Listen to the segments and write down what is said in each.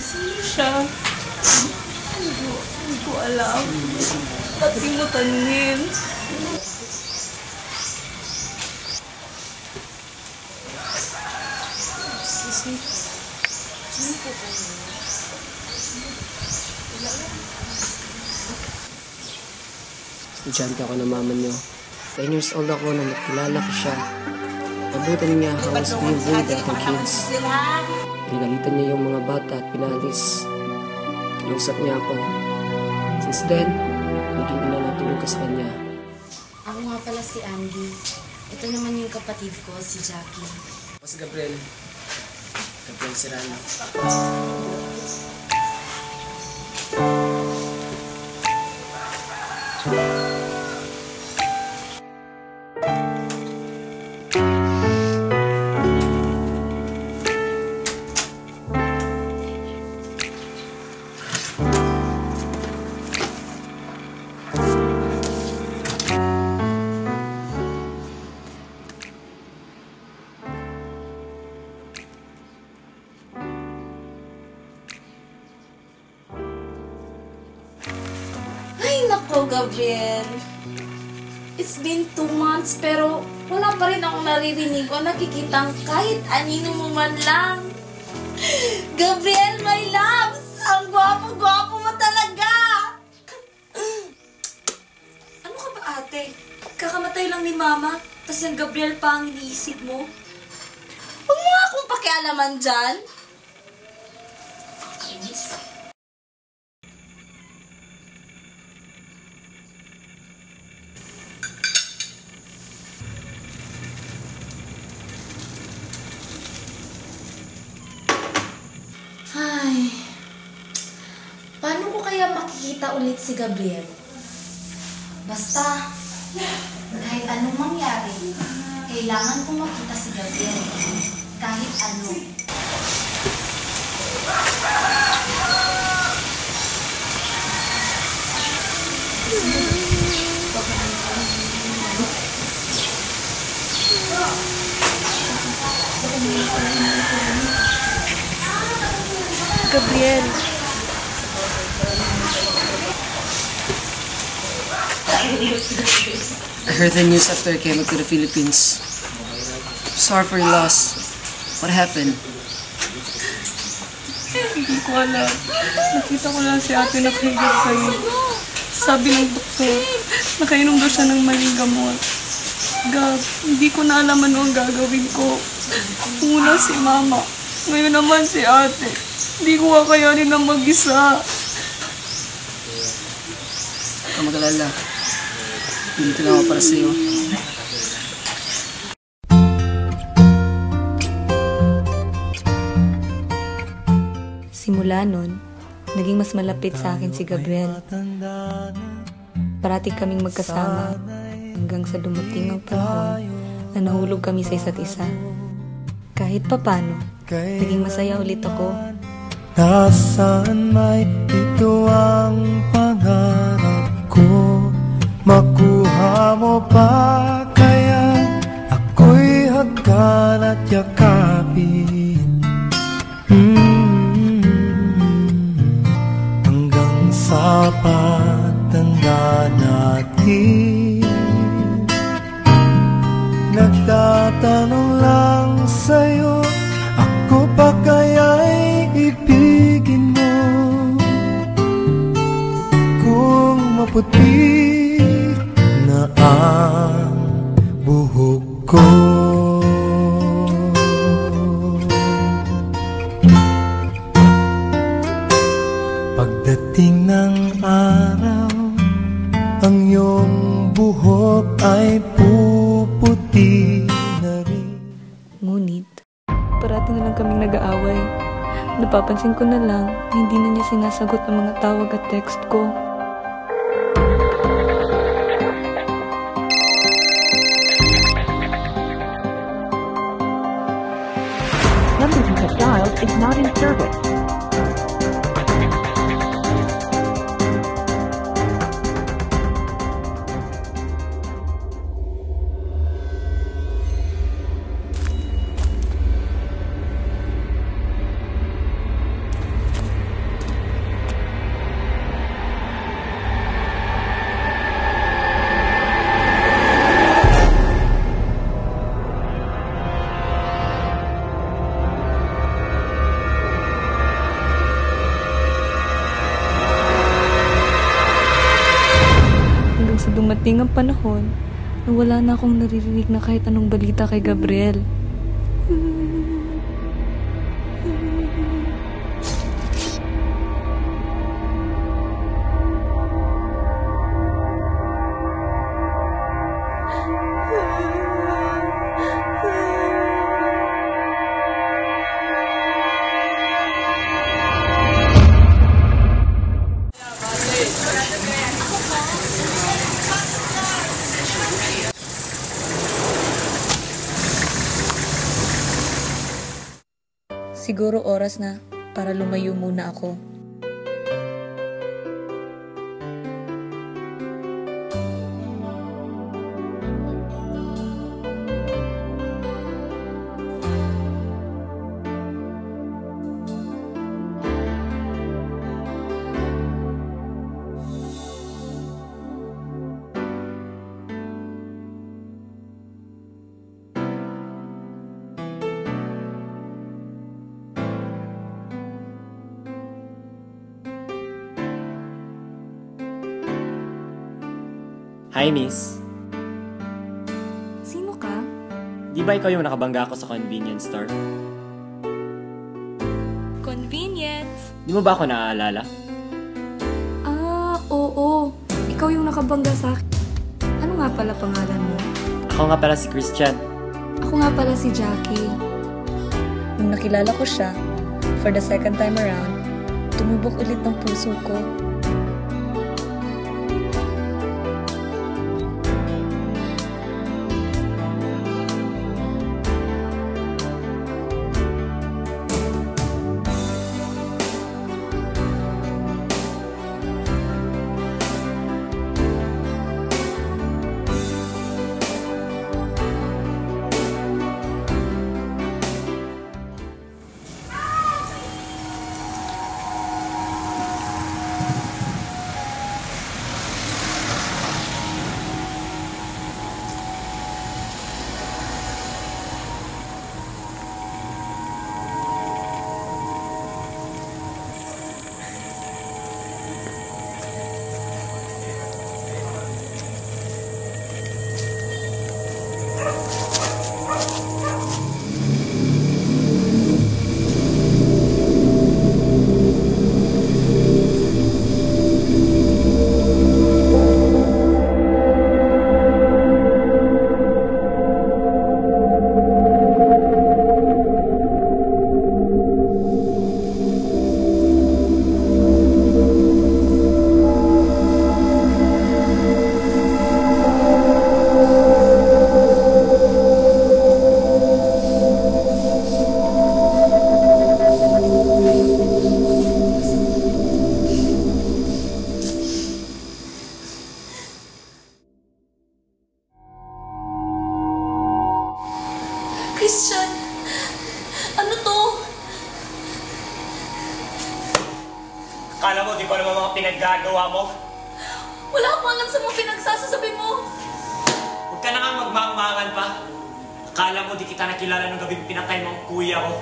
Sino siya? Hindi ko alam. Ba't di mo tanungin? Excuse me. Sino po po niyo? Estudyante ako ng mama niyo. 10 years old ako nang nakilala ko siya. Nabutan niya how I was being bullied by other kids. Pinagalitan niya yung mga bata at pinalis. Kinusap niya ako. Since then, naging ina ng tulog ka sa kanya. Ako nga pala si Andy. Ito naman yung kapatid ko, si Jackie. Ako si Gabriel. Gabriel Serrano. Ay, nako, Gabriel. It's been 2 months pero wala pa rin akong naririnig o nakikitang kahit anino mo man lang. Gabriel, my loves! Ang gwapo-gwapo mo talaga! Ano ka ba, ate? Kakamatay lang ni Mama, tas yung Gabriel pa ang iniisip mo? Huwag mo akong pakialaman dyan. Kakainis. Ay, paano ko kaya makikita ulit si Gabriel? Basta, kahit anong mangyari, kailangan ko makita si Gabriel. Kahit ano. Gabriel. I heard the news after I came back to the Philippines. Sorry for your loss. What happened? Hindi ko alam. Nakita ko lang si ate nakahiga sa'yo. Sabi ng doktor, nakainom daw siya ng maling gamot. Gab, hindi ko na alam ano ang gagawin ko. Una si Mama, ngayon naman si ate. Hindi ko kakayanin na mag-isa. Huwag ka mag-alala. Dito lang ako para sa'yo. Simula nun, naging mas malapit sa akin si Gabriel. Parati kaming magkasama hanggang sa dumating ang panahon na nahulog kami sa isa't isa. Kahit papano, naging masaya ulit ako. Nasaan may ito ang pangarap ko? Makuha mo pa kaya ako'y hagkan at yakapin hanggang sa pagtanda natin. Nagtatanong lang sa'yo, ako pa kaya'y ibigin mo? Kung maputi na ang buhok ko. kaming nag-aaway. Napapansin ko na lang na hindi na niya sinasagot ang mga tawag at text ko. Number you have dialed is not in service. Sa dumating ang panahon na wala na akong naririnig na kahit anong balita kay Gabriel. Siguro oras na para lumayo muna ako. Hi, miss. Sino ka? Di ba ikaw yung nakabangga ako sa convenience store? Convenience? Di mo ba ako naaalala? Ah, oo. Ikaw yung nakabangga sa akin. Ano nga pala pangalan mo? Ako nga pala si Christian. Ako nga pala si Jackie. Nung nakilala ko siya, for the second time around, tumubok ulit ng puso ko. Christian, ano to? Akala mo, di ko alam ang mga pinaggagawa mo? Wala akong alam sa mga pinagsasasabi mo. Huwag ka na nga magmangmangan pa. Akala mo, di kita nakilala nung gabing pinatay mo ang kuya ko.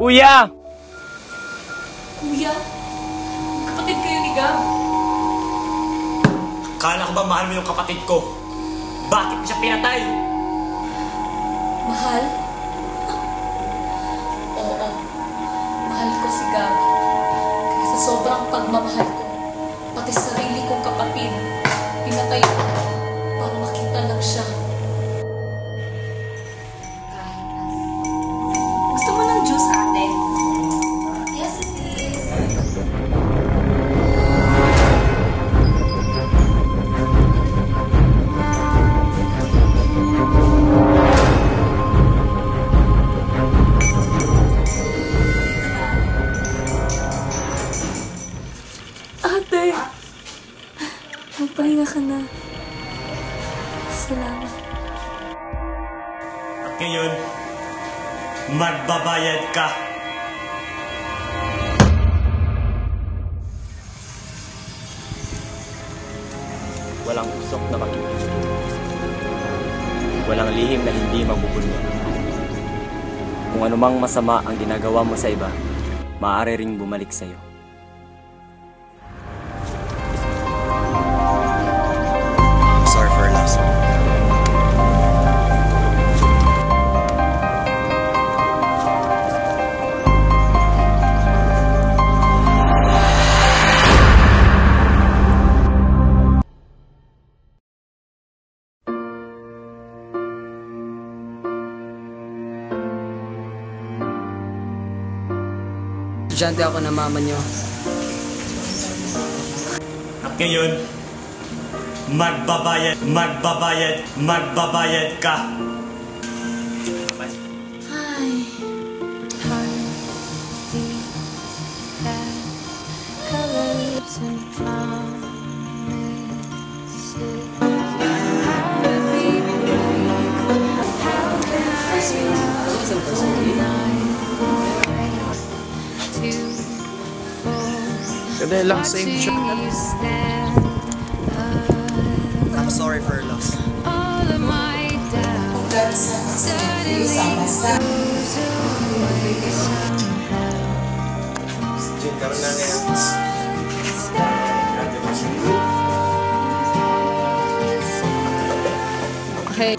Kuya! Kuya, kapatid kayo ni Gab. Kala ko ba mahal mo yung kapatid ko? Bakit mo siya pinatay? Mahal? Oo, mahal ko si Gab. Kaya sa sobrang pagmamahal ko, pati sarili kong kapatid, pinatay ko para makita lang siya. Gusto mo ng juice, ate? Yes, it is. Ate! Magpahinga ka na. Salamat. At ngayon, magbabayad ka. Walang usok na makikita. Walang lihim na hindi mabubulong. Kung anumang masama ang ginagawa mo sa iba, maaari ring bumalik sa'yo. Sorry for your loss. Estudyante ako ng mama niyo. At ngayon, magbabayad ka. Kada lang same shot. I'm sorry for your loss. Jin, karoon na ngayon. Okay.